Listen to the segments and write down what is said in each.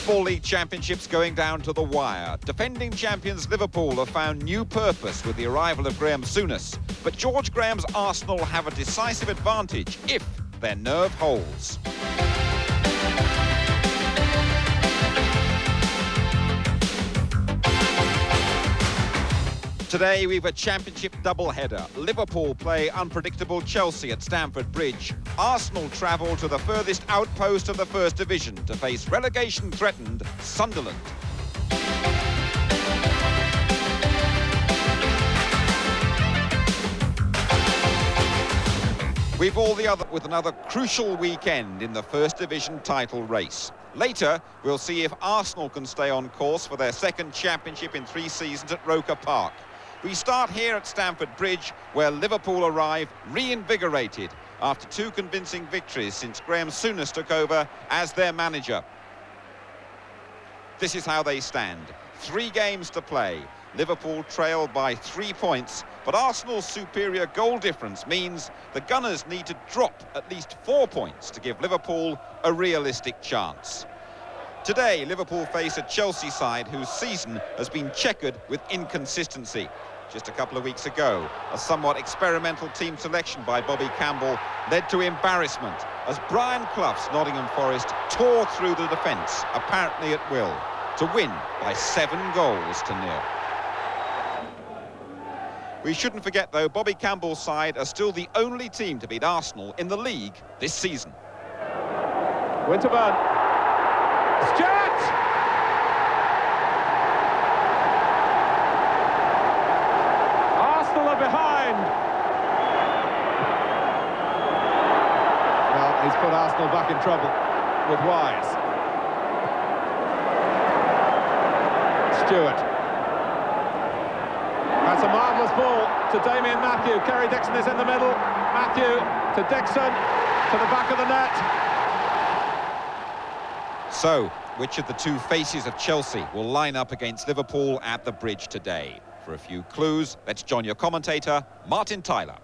Football League Championships going down to the wire. Defending champions Liverpool have found new purpose with the arrival of Graham Souness. But George Graham's Arsenal have a decisive advantage if their nerve holds. Today we've a championship doubleheader. Liverpool play unpredictable Chelsea at Stamford Bridge. Arsenal travel to the furthest outpost of the First Division to face relegation-threatened Sunderland. We've all the other with another crucial weekend in the First Division title race. Later, we'll see if Arsenal can stay on course for their second championship in 3 seasons at Roker Park. We start here at Stamford Bridge, where Liverpool arrive reinvigorated after 2 convincing victories since Graham Souness took over as their manager. This is how they stand. 3 games to play. Liverpool trail by 3 points, but Arsenal's superior goal difference means the Gunners need to drop at least 4 points to give Liverpool a realistic chance. Today, Liverpool face a Chelsea side whose season has been checkered with inconsistency. Just a couple of weeks ago, a somewhat experimental team selection by Bobby Campbell led to embarrassment as Brian Clough's Nottingham Forest tore through the defence, apparently at will, to win by 7 goals to 0. We shouldn't forget, though, Bobby Campbell's side are still the only team to beat Arsenal in the league this season. Winterburn. Stewart! Arsenal are behind. Well, he's put Arsenal back in trouble with Wise. Stewart. That's a marvellous ball to Damien Matthew. Kerry Dixon is in the middle. Matthew to Dixon, to the back of the net. So, which of the 2 faces of Chelsea will line up against Liverpool at the Bridge today? For a few clues, let's join your commentator, Martin Tyler.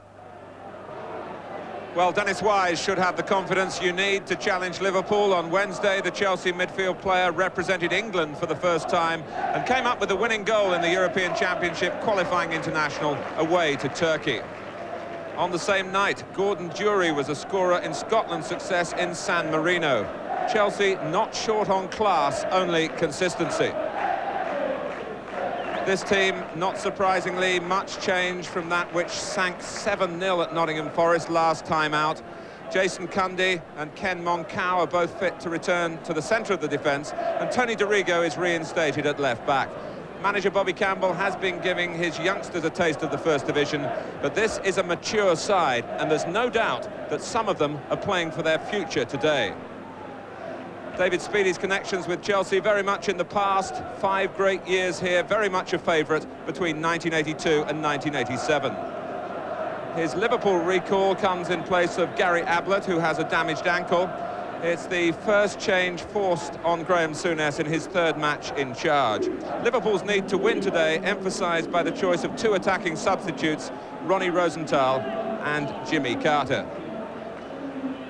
Well, Dennis Wise should have the confidence you need to challenge Liverpool. On Wednesday, the Chelsea midfield player represented England for the first time and came up with a winning goal in the European Championship qualifying international away to Turkey. On the same night, Gordon Durie was a scorer in Scotland's success in San Marino. Chelsea not short on class, only consistency. This team, not surprisingly, much change from that which sank 7-0 at Nottingham Forest last time out. Jason Cundy and Ken Moncau are both fit to return to the centre of the defence, and Tony Dorigo is reinstated at left-back. Manager Bobby Campbell has been giving his youngsters a taste of the First Division, but this is a mature side, and there's no doubt that some of them are playing for their future today. David Speedie's connections with Chelsea very much in the past. 5 great years here, very much a favourite between 1982 and 1987. His Liverpool recall comes in place of Gary Ablett, who has a damaged ankle. It's the first change forced on Graham Souness in his 3rd match in charge. Liverpool's need to win today, emphasised by the choice of 2 attacking substitutes, Ronnie Rosenthal and Jimmy Carter.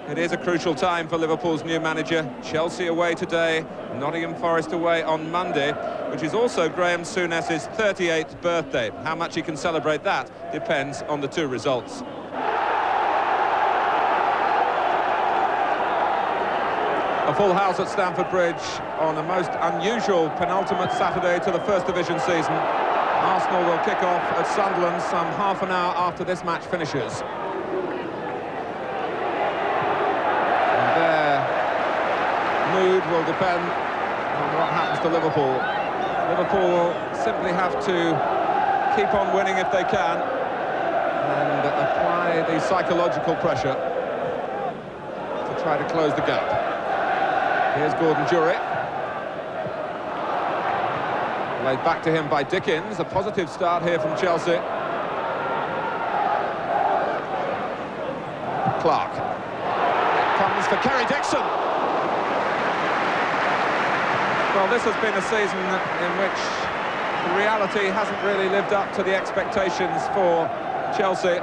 It is a crucial time for Liverpool's new manager. Chelsea away today, Nottingham Forest away on Monday, which is also Graham Souness's 38th birthday. How much he can celebrate that depends on the 2 results. A full house at Stamford Bridge on a most unusual penultimate Saturday to the First Division season. Arsenal will kick off at Sunderland some half an hour after this match finishes. Mood will depend on what happens to Liverpool. Liverpool will simply have to keep on winning if they can and apply the psychological pressure to try to close the gap. Here's Gordon Durie. Laid back to him by Dickens. A positive start here from Chelsea. Clark. It comes for Kerry Dixon. Well, this has been a season in which the reality hasn't really lived up to the expectations for Chelsea,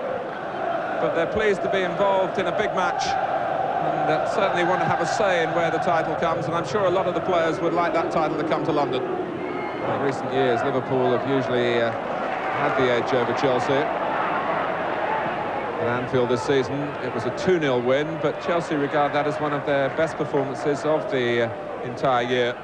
but they're pleased to be involved in a big match, and certainly want to have a say in where the title comes, and I'm sure a lot of the players would like that title to come to London. In recent years, Liverpool have usually had the edge over Chelsea. At Anfield this season, it was a 2-0 win, but Chelsea regard that as one of their best performances of the entire year.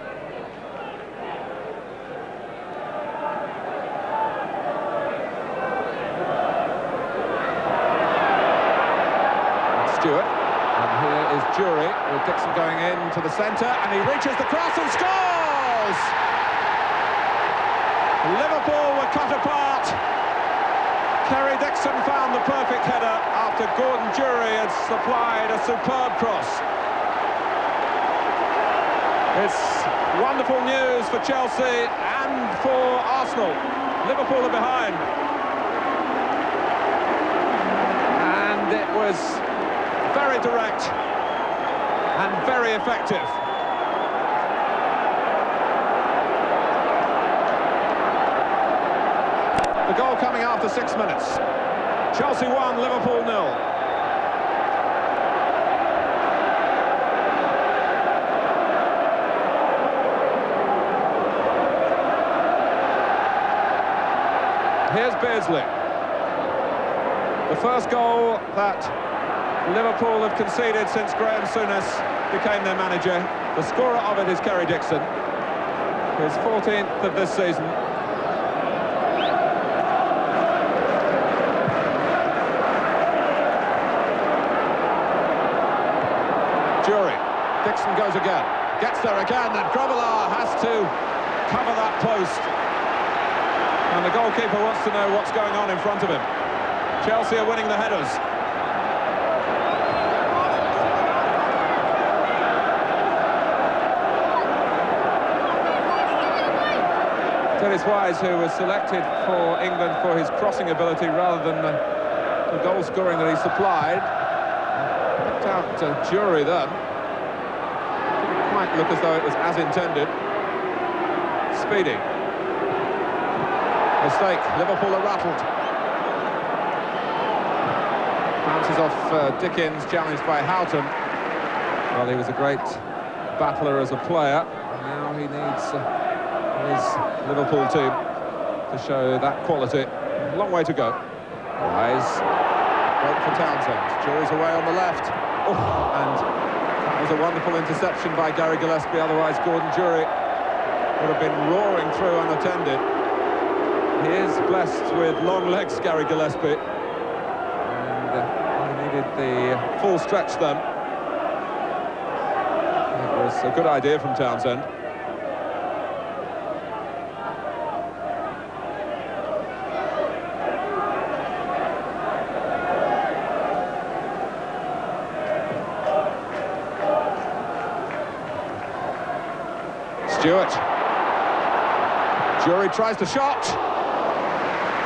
Stewart, and here is Jury, with Dixon going into the centre, and he reaches the cross and scores! Liverpool were cut apart. Kerry Dixon found the perfect header after Gordon Jury had supplied a superb cross. It's wonderful news for Chelsea and for Arsenal. Liverpool are behind. And it was very direct and very effective. The goal coming after 6 minutes. Chelsea 1, Liverpool 0. Here's Beardsley. The first goal that Liverpool have conceded since Graham Souness became their manager. The scorer of it is Kerry Dixon, his 14th of this season. Jury, Dixon goes again, gets there again, and Grobbelaar has to cover that post. And the goalkeeper wants to know what's going on in front of him. Chelsea are winning the headers. Dennis Wise, who was selected for England for his crossing ability rather than the goal scoring that he supplied, picked out Jury then. Didn't quite look as though it was as intended. Speedy. Mistake, Liverpool are rattled. Bounces off Dickens, challenged by Houghton. Well, he was a great battler as a player. Now he needs his Liverpool team to show that quality. Long way to go. Wise, great for Townsend. Jury's away on the left. Oh, and that was a wonderful interception by Gary Gillespie. Otherwise, Gordon Jury would have been roaring through unattended. He is blessed with long legs, Gary Gillespie, and he needed the full stretch then. It was a good idea from Townsend. Stewart. Jury tries the shot.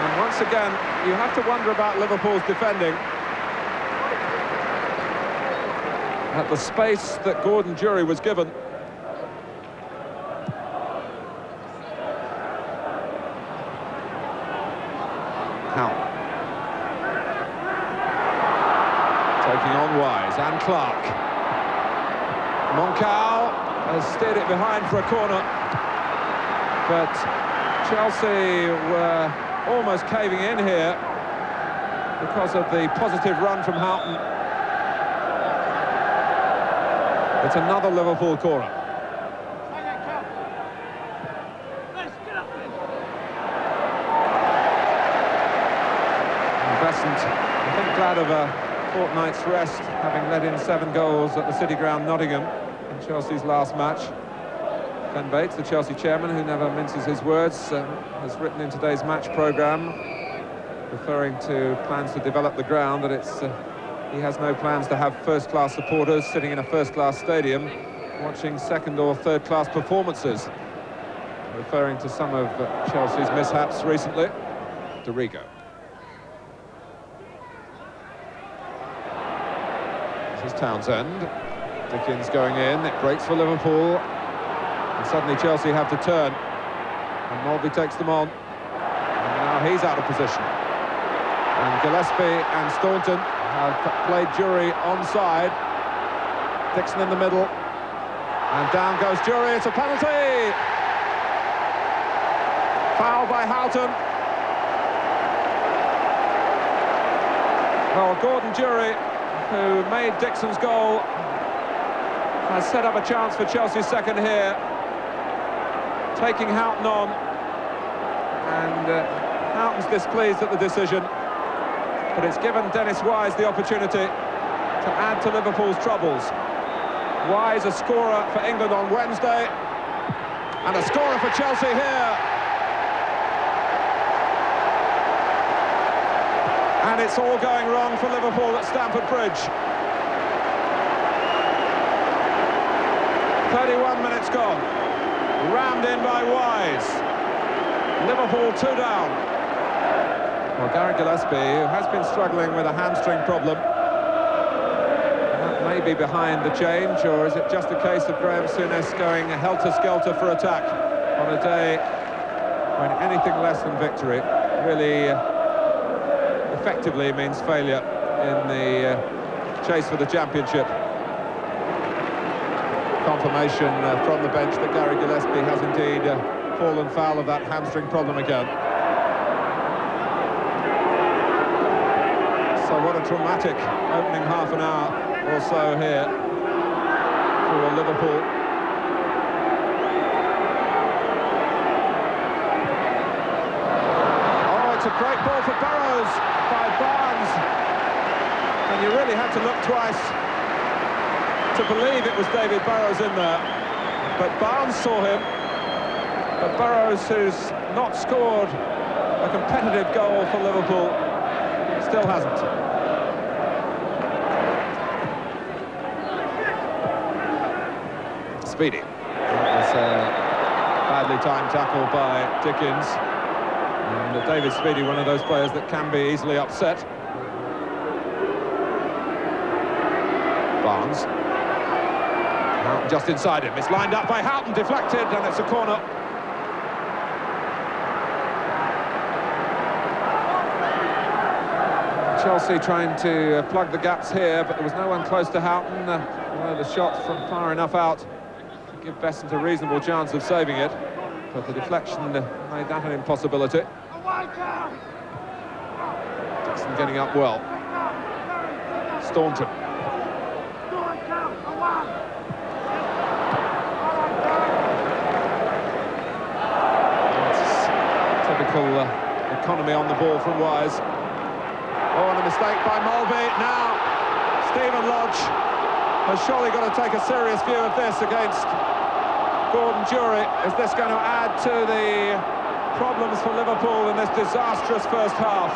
And once again, you have to wonder about Liverpool's defending. At the space that Gordon Jury was given. How? Taking on Wise and Clark. Moncao has steered it behind for a corner. But Chelsea were almost caving in here because of the positive run from Houghton. It's another Liverpool corner. Besant, I think, glad of a fortnight's rest, having led in 7 goals at the City Ground, Nottingham, in Chelsea's last match. Ken Bates, the Chelsea chairman, who never minces his words, has written in today's match programme, referring to plans to develop the ground, that he has no plans to have first-class supporters sitting in a first-class stadium watching second- or third-class performances, referring to some of Chelsea's mishaps recently. Dorigo. This is Townsend. Dickens going in, it breaks for Liverpool. And suddenly Chelsea have to turn, and Mulvey takes them on, and now he's out of position. And Gillespie and Staunton have played Jury onside. Dixon in the middle. And down goes Jury, it's a penalty! Foul by Houghton. Well, Gordon Jury, who made Dixon's goal, has set up a chance for Chelsea's second here, taking Houghton on, and Houghton's displeased at the decision, but it's given Dennis Wise the opportunity to add to Liverpool's troubles. Wise a scorer for England on Wednesday, and a scorer for Chelsea here. And it's all going wrong for Liverpool at Stamford Bridge. 31 minutes gone. Rammed in by Wise. Liverpool 2 down. Well, Gary Gillespie, who has been struggling with a hamstring problem, that may be behind the change, or is it just a case of Graham Souness going helter-skelter for attack on a day when anything less than victory really effectively means failure in the chase for the championship? Confirmation from the bench that Gary Gillespie has indeed fallen foul of that hamstring problem again. So what a dramatic opening half an hour or so here for Liverpool. Oh, it's a great ball for Burrows by Barnes, and you really had to look twice to believe it was David Burrows in there, but Barnes saw him. But Burrows, who's not scored a competitive goal for Liverpool, still hasn't. Speedy. That was a badly timed tackle by Dickens. And David Speedy, one of those players that can be easily upset. Barnes. Houghton just inside him. It's lined up by Houghton, deflected, and it's a corner. Chelsea trying to plug the gaps here, but there was no one close to Houghton. The shot from far enough out to give Besant a reasonable chance of saving it, but the deflection made that an impossibility. Dixon getting up well. Staunton. Typical economy on the ball from Wise. Oh, and a mistake by Mulvey. Now, Stephen Lodge has surely got to take a serious view of this against Gordon Jury. Is this going to add to the problems for Liverpool in this disastrous first half?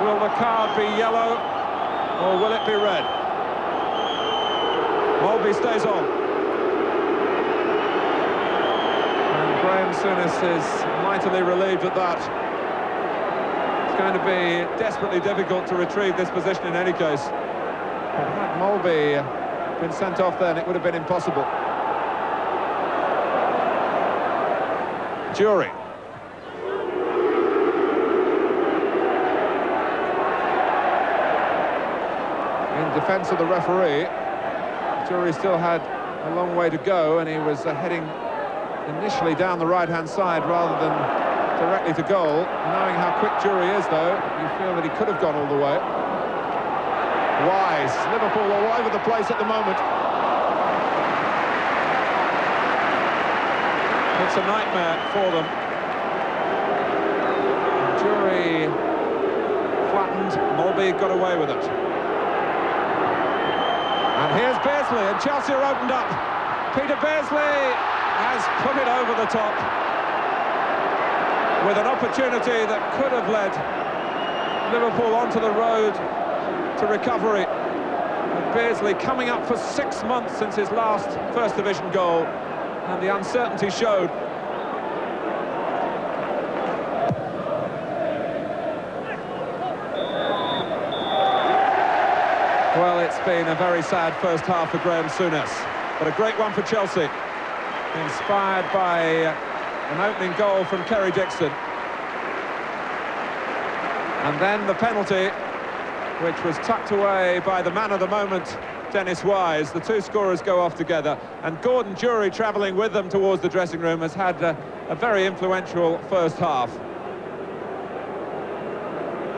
Will the card be yellow, or will it be red? Mulvey stays on. And Graham Souness is mightily relieved at that. Going to be desperately difficult to retrieve this position in any case. But had Mulvey been sent off then, it would have been impossible. Jury. In defence of the referee, Jury still had a long way to go, and he was heading initially down the right-hand side rather than directly to goal. Knowing how quick Jury is, though, you feel that he could have gone all the way. Wise. Liverpool all over the place at the moment. It's a nightmare for them. Jury flattened. Mulvey got away with it. And here's Beardsley, and Chelsea are opened up. Peter Beardsley has put it over the top, with an opportunity that could have led Liverpool onto the road to recovery. And Beardsley coming up for 6 months since his last First Division goal, and the uncertainty showed. Well, it's been a very sad first half for Graham Souness, but a great one for Chelsea, inspired by an opening goal from Kerry Dixon. And then the penalty, which was tucked away by the man of the moment, Dennis Wise. The two scorers go off together, and Gordon Jury, travelling with them towards the dressing room, has had a very influential first half.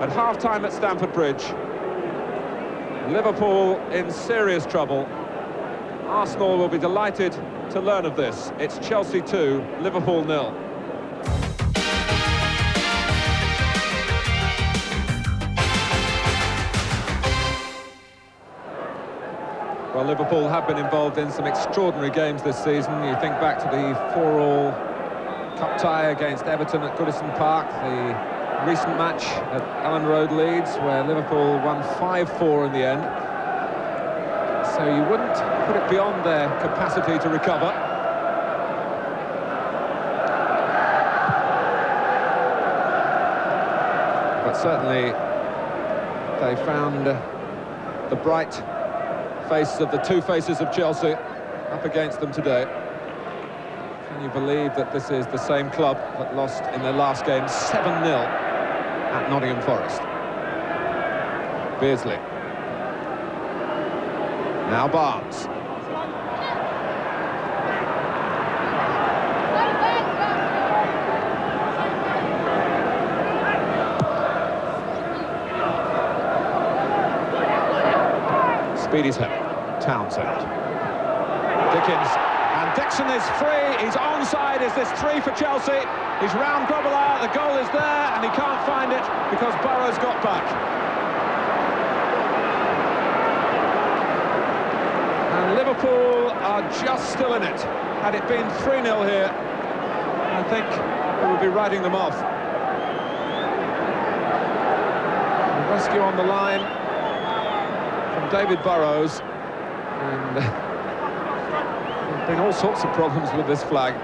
At half-time at Stamford Bridge, Liverpool in serious trouble. Arsenal will be delighted to learn of this. It's Chelsea 2, Liverpool 0. Well, Liverpool have been involved in some extraordinary games this season. You think back to the 4-4 cup tie against Everton at Goodison Park, the recent match at Ellen Road, Leeds, where Liverpool won 5-4 in the end. So you wouldn't put it beyond their capacity to recover. But certainly they found the bright face of the two faces of Chelsea up against them today. Can you believe that this is the same club that lost in their last game 7-0 at Nottingham Forest? Beardsley. Now Barnes. Speedy's header. Townsend. Dickens. And Dixon is free. He's onside. Is this 3 for Chelsea? He's round Grobbelaar. The goal is there, and he can't find it because Burrows got back. And Liverpool are just still in it. Had it been 3-0 here, I think we would be writing them off. The rescue on the line from David Burrows, and there have been all sorts of problems with this flag.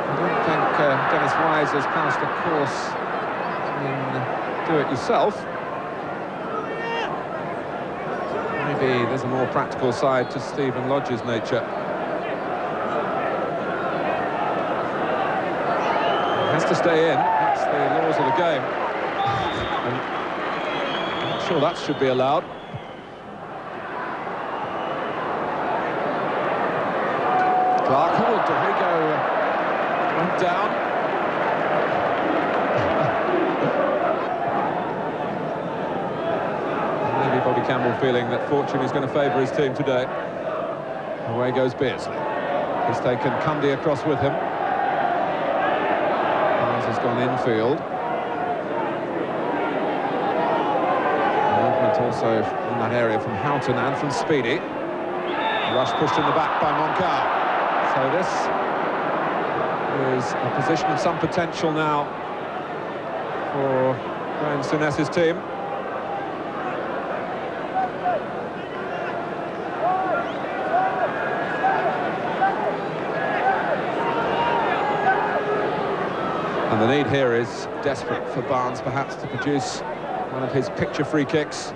I don't think Dennis Wise has passed the course in do-it-yourself. Maybe there's a more practical side to Stephen Lodge's nature. It has to stay in. That's the laws of the game. I'm not sure that should be allowed. Clark, Dorigo went down. Maybe Bobby Campbell feeling that fortune is going to favour his team today. Away goes Beardsley. He's taken Cundy across with him. Barnes has gone infield. Movement also in that area from Houghton and from Speedy. Rush pushed in the back by Moncao. So this is a position of some potential now for Graham Souness's team. And the need here is desperate for Barnes perhaps to produce one of his picture free kicks.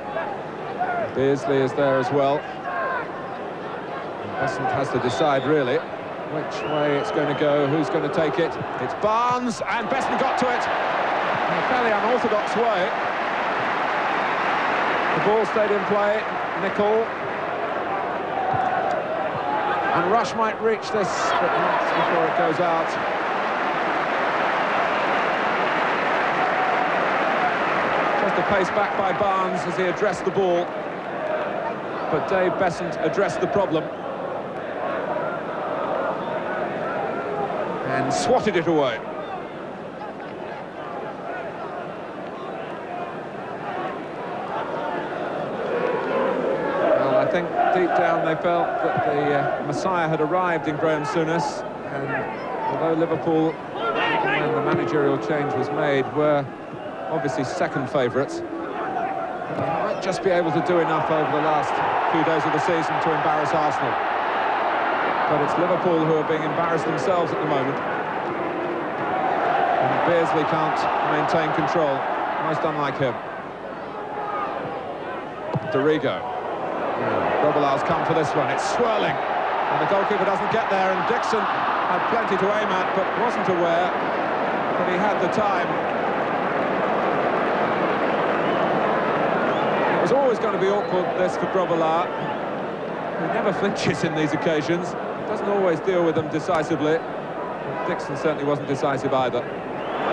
Beardsley is there as well. Besant has to decide really which way it's going to go, who's going to take it. It's Barnes, and Besant got to it in a fairly unorthodox way. The ball stayed in play. Nicol. And Rush might reach this, but not before it goes out. Just a pace back by Barnes as he addressed the ball. But Dave Besant addressed the problem. And swatted it away. Well, I think deep down they felt that the Messiah had arrived in Graham Souness, and although Liverpool, when the managerial change was made, were obviously second favourites, they might just be able to do enough over the last few days of the season to embarrass Arsenal. But it's Liverpool who are being embarrassed themselves at the moment. And Beardsley can't maintain control. Most unlike him. Dorigo. Grobbelaar's come for this one. It's swirling. And the goalkeeper doesn't get there. And Dixon had plenty to aim at, but wasn't aware that he had the time. It was always going to be awkward, this, for Grobbelaar. He never flinches in these occasions. Doesn't always deal with them decisively. Dixon certainly wasn't decisive either.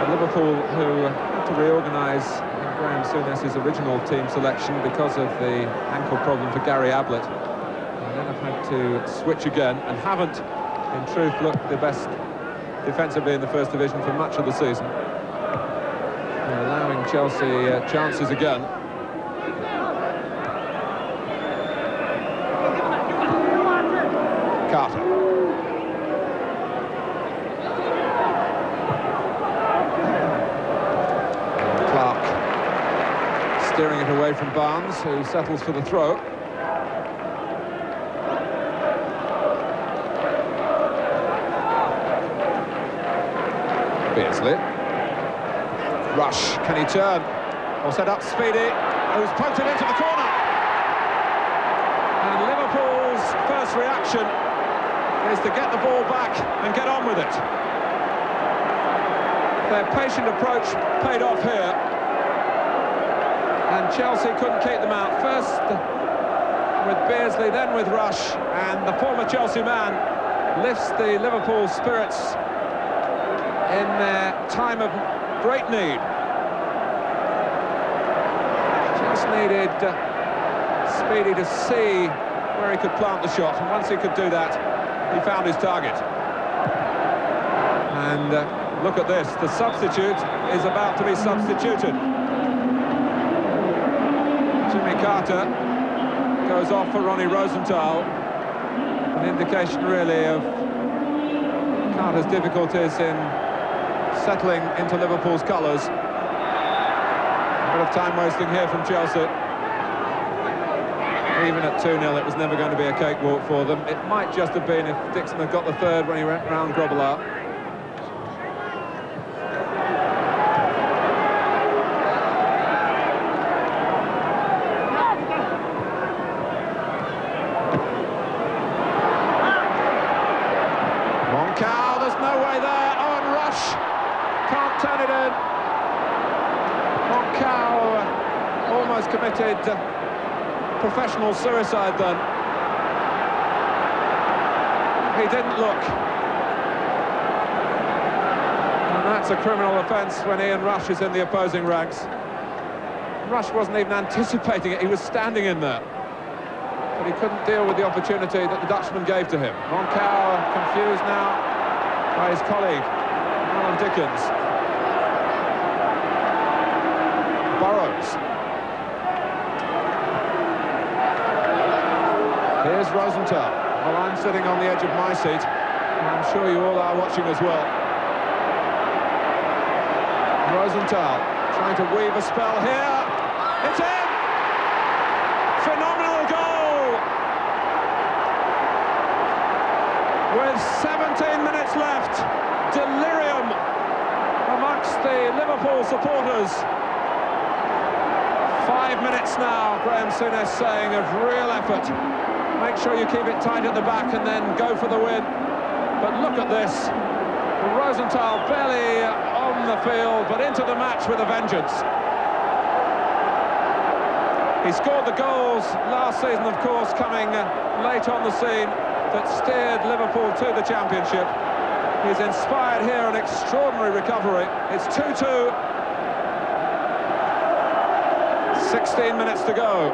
Liverpool, who had to reorganise Graham Souness's original team selection because of the ankle problem for Gary Ablett, and then have had to switch again, and haven't, in truth, looked the best defensively in the First Division for much of the season. They're allowing Chelsea chances again. Carter. Clark steering it away from Barnes, who settles for the throw. Beardsley. Rush, can he turn? Or set up Speedy, who's poked it into the corner. And Liverpool's first reaction is to get the ball back and get on with it. Their patient approach paid off here. And Chelsea couldn't keep them out. First with Beardsley, then with Rush. And the former Chelsea man lifts the Liverpool spirits in their time of great need. Just needed Speedy to see where he could plant the shot, and once he could do that, he found his target. And look at this, the substitute is about to be substituted. Jimmy Carter goes off for Ronnie Rosenthal, an indication really of Carter's difficulties in settling into Liverpool's colours. A bit of time wasting here from Chelsea. Even at 2-0, it was never going to be a cakewalk for them. It might just have been if Dixon had got the third when he went round Grobbelaar. Moncau, there's no way there. Oh, and Rush can't turn it in. Moncau almost committed professional suicide then. He didn't look. And that's a criminal offence when Ian Rush is in the opposing ranks. Rush wasn't even anticipating it, he was standing in there. But he couldn't deal with the opportunity that the Dutchman gave to him. Moncau confused now by his colleague, Alan Dickens. Burrows. Here's Rosenthal. Well, I'm sitting on the edge of my seat, and I'm sure you all are watching as well. Rosenthal trying to weave a spell here. It's in! Phenomenal goal! With 17 minutes left, delirium amongst the Liverpool supporters. 5 minutes now, Graham Souness saying, of real effort. Make sure you keep it tight at the back and then go for the win. But look at this. Rosenthal barely on the field, but into the match with a vengeance. He scored the goals last season, of course, coming late on the scene that steered Liverpool to the championship. He's inspired here an extraordinary recovery. It's 2-2. 16 minutes to go.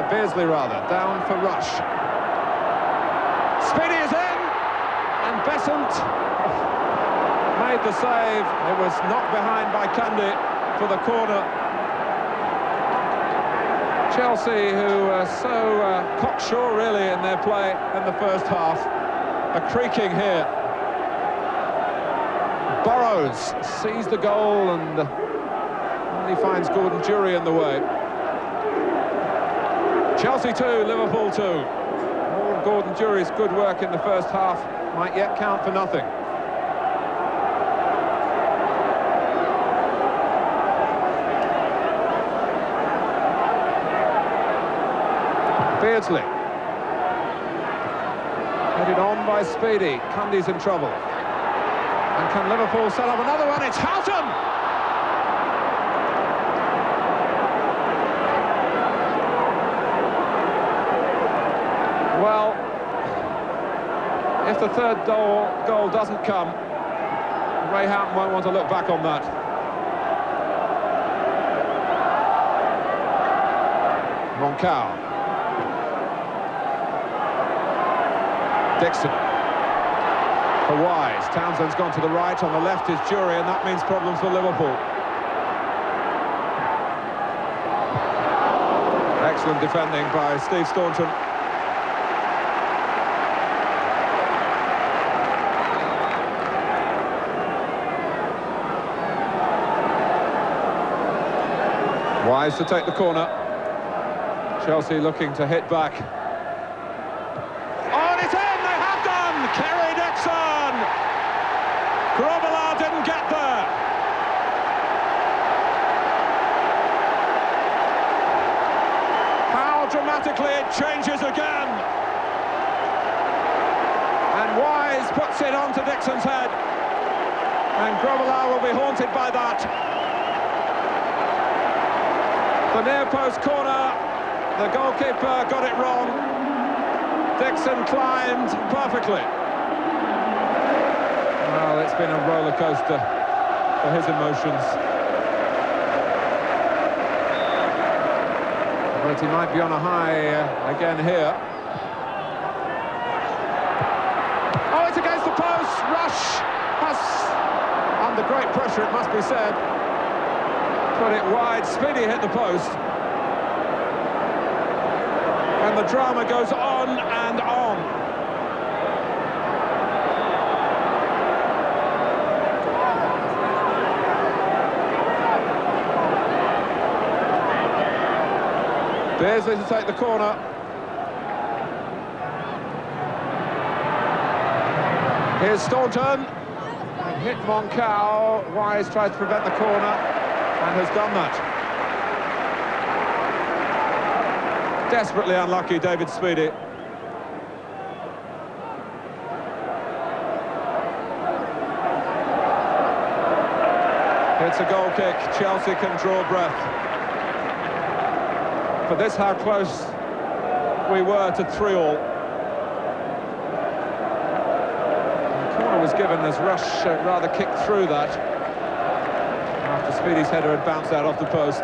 Beardsley down for Rush. Speedy is in, and Besant made the save. It was knocked behind by Cundy for the corner. Chelsea, who are so cocksure really in their play in the first half, are creaking here. Burrows sees the goal and only finds Gordon Jury in the way. Chelsea 2, Liverpool 2. All Gordon Jury's good work in the first half might yet count for nothing. Beardsley. Headed on by Speedy. Cundy's in trouble. And can Liverpool set up another one? It's Houghton! Well, if the third goal doesn't come, Ray Houghton won't want to look back on that. Moncao. Dixon. For Wise. Townsend's gone to the right, on the left is Jury, and that means problems for Liverpool. Excellent defending by Steve Staunton. Wise to take the corner. Chelsea looking to hit back. Oh, and it's in! They have done! Kerry Dixon! Grobbelaar didn't get there. How dramatically it changes again. And Wise puts it onto Dixon's head. And Grobbelaar will be haunted by that. The near post corner, the goalkeeper got it wrong. Dixon climbed perfectly. Well, it's been a roller coaster for his emotions. But he might be on a high again here. Oh, it's against the post. Rush has, under great pressure, it must be said, put it wide. Speedy hit the post. And the drama goes on and on. Beardsley to take the corner. Here's Staunton. And hit Moncao. Wise tries to prevent the corner. And has done that. Desperately unlucky, David Speedy. It's a goal kick. Chelsea can draw breath. For this, how close we were to 3-all. The corner was given as Rush rather kicked through that. After Speedy's header had bounced out off the post.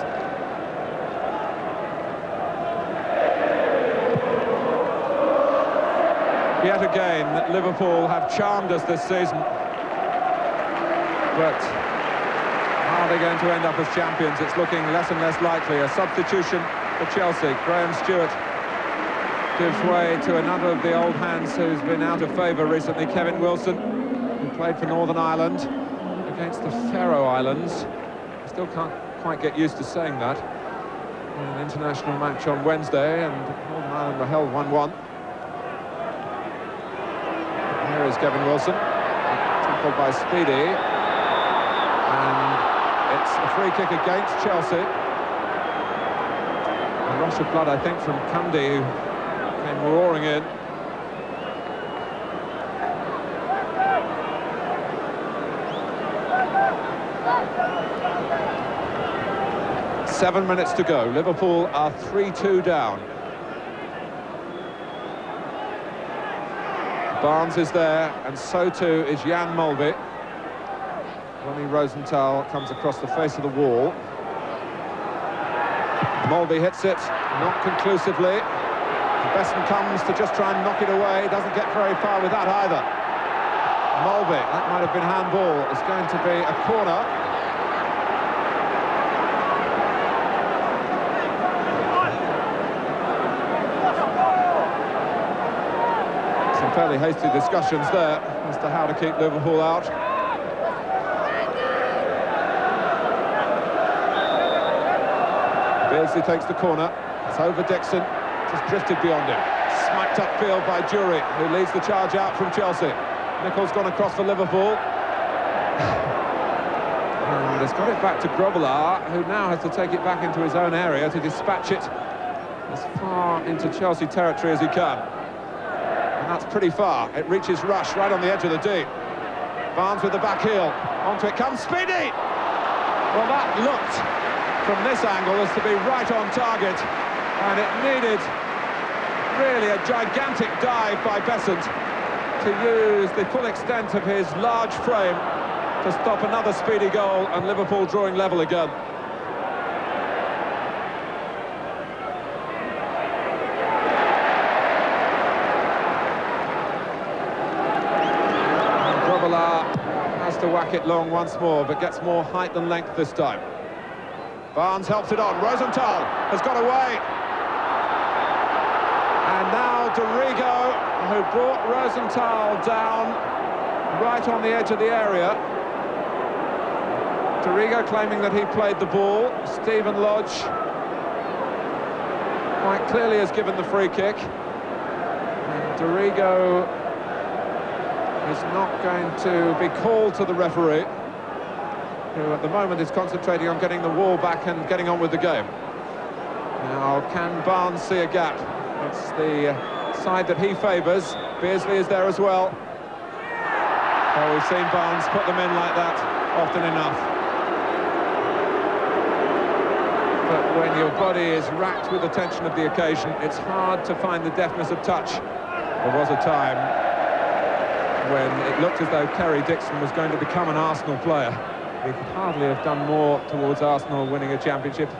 Yet again, Liverpool have charmed us this season. But are they going to end up as champions? It's looking less and less likely. A substitution for Chelsea. Graham Stewart gives way to another of the old hands who's been out of favour recently, Kevin Wilson, who played for Northern Ireland against the Faroe Islands. I still can't quite get used to saying that. In an international match on Wednesday, and Northern Ireland were held 1-1. Here is Kevin Wilson, tackled by Speedy, and it's a free kick against Chelsea. A rush of blood, I think, from Cundy, who came roaring in. Seven minutes to go. Liverpool are 3-2 down. Barnes is there, and so too is Jan Mulvey. Ronnie Rosenthal comes across the face of the wall. Mulvey hits it, not conclusively. Besson comes to just try and knock it away. Doesn't get very far with that either. Mulvey, that might have been handball. It's going to be a corner. Fairly hasty discussions there as to how to keep Liverpool out. Beardsley takes the corner. It's over Dixon. Just drifted beyond him. Smacked upfield by Jury, who leads the charge out from Chelsea. Nichols gone across for Liverpool. And has got it back to Grobbelaar, who now has to take it back into his own area to dispatch it as far into Chelsea territory as he can. And that's pretty far. It reaches Rush right on the edge of the D. Barnes with the back heel. Onto it comes Speedy! Well, that looked, from this angle, as to be right on target. And it needed, really, a gigantic dive by Besant to use the full extent of his large frame to stop another speedy goal, and Liverpool drawing level again. Has to whack it long once more, but gets more height than length this time. Barnes helps it on. Rosenthal has got away. And now Dorigo, who brought Rosenthal down right on the edge of the area. Dorigo claiming that he played the ball. Stephen Lodge quite clearly has given the free kick. And Dorigo is not going to be called to the referee, who at the moment is concentrating on getting the wall back and getting on with the game. Now, can Barnes see a gap? It's the side that he favours. Beardsley is there as well. Oh, we've seen Barnes put them in like that often enough. But when your body is racked with the tension of the occasion, it's hard to find the deftness of touch. There was a time when it looked as though Kerry Dixon was going to become an Arsenal player. He could hardly have done more towards Arsenal winning a championship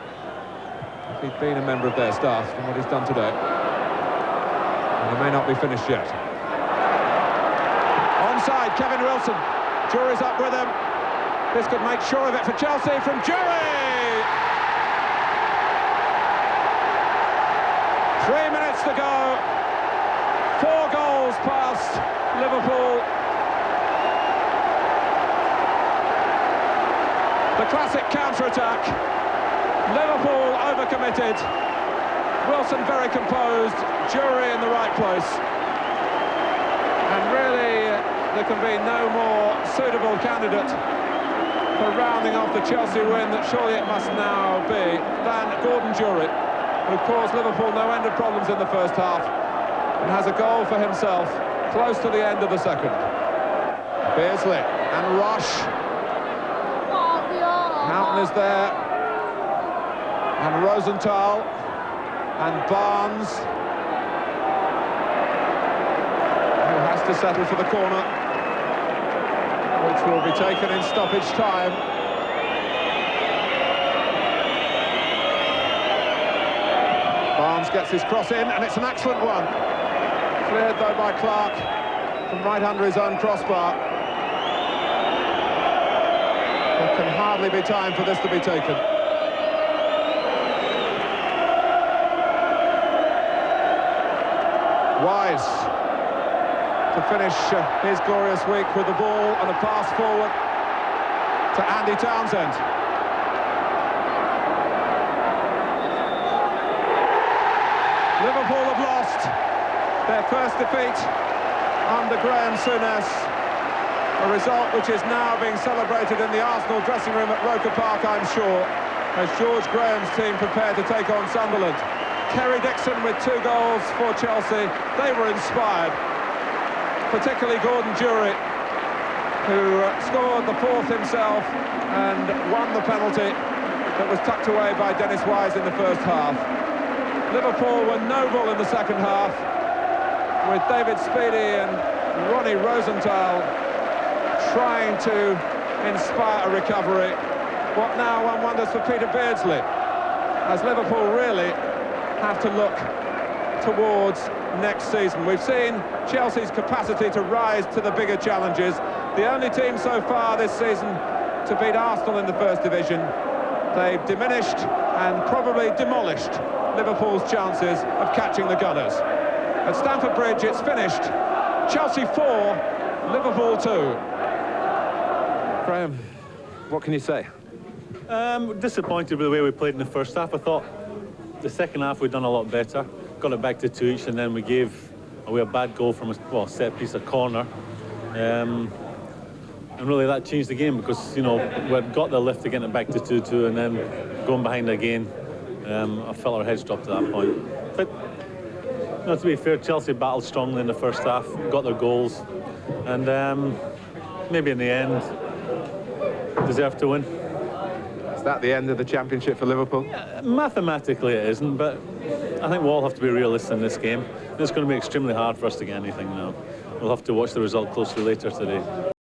if he'd been a member of their staff than what he's done today. And he may not be finished yet. Onside, Kevin Wilson. Jury's up with him. This could make sure of it for Chelsea from Jury! 3 minutes to go. 4 goals past Liverpool. The classic counter-attack. Liverpool overcommitted. Wilson very composed. Jury in the right place. And really, there can be no more suitable candidate for rounding off the Chelsea win that surely it must now be than Gordon Jury, who caused Liverpool no end of problems in the first half and has a goal for himself close to the end of the second. Beardsley and Rush. Houghton is there. And Rosenthal and Barnes, who has to settle for the corner, which will be taken in stoppage time. Barnes gets his cross in, and it's an excellent one. Cleared, though, by Clark from right under his own crossbar. There can hardly be time for this to be taken. Wise to finish his glorious week with the ball and a pass forward to Andy Townsend. Liverpool have lost their first defeat under Graham Souness, a result which is now being celebrated in the Arsenal dressing room at Roker Park, I'm sure, as George Graham's team prepare to take on Sunderland. Kerry Dixon with 2 goals for Chelsea. They were inspired, particularly Gordon Jury, who scored the 4th himself and won the penalty that was tucked away by Dennis Wise in the first half. Liverpool were noble in the second half, with David Speedy and Ronnie Rosenthal trying to inspire a recovery. What now, one wonders, for Peter Beardsley, as Liverpool really have to look towards next season. We've seen Chelsea's capacity to rise to the bigger challenges. The only team so far this season to beat Arsenal in the First Division. They've diminished and probably demolished Liverpool's chances of catching the Gunners. At Stamford Bridge, it's finished. Chelsea 4, Liverpool 2. Graham, what can you say? Disappointed with the way we played in the first half. I thought the second half we'd done a lot better. Got it back to 2 each, and then we gave away a bad goal from a set piece, a corner. And really that changed the game, because, you know, we'd got the lift to get it back to 2-2, and then going behind again, I felt our heads dropped at that point. But, you know, to be fair, Chelsea battled strongly in the first half, got their goals, and maybe in the end, deserve to win. Is that the end of the championship for Liverpool? Mathematically it isn't, but I think we'll all have to be realistic in this game. It's going to be extremely hard for us to get anything now. We'll have to watch the result closely later today.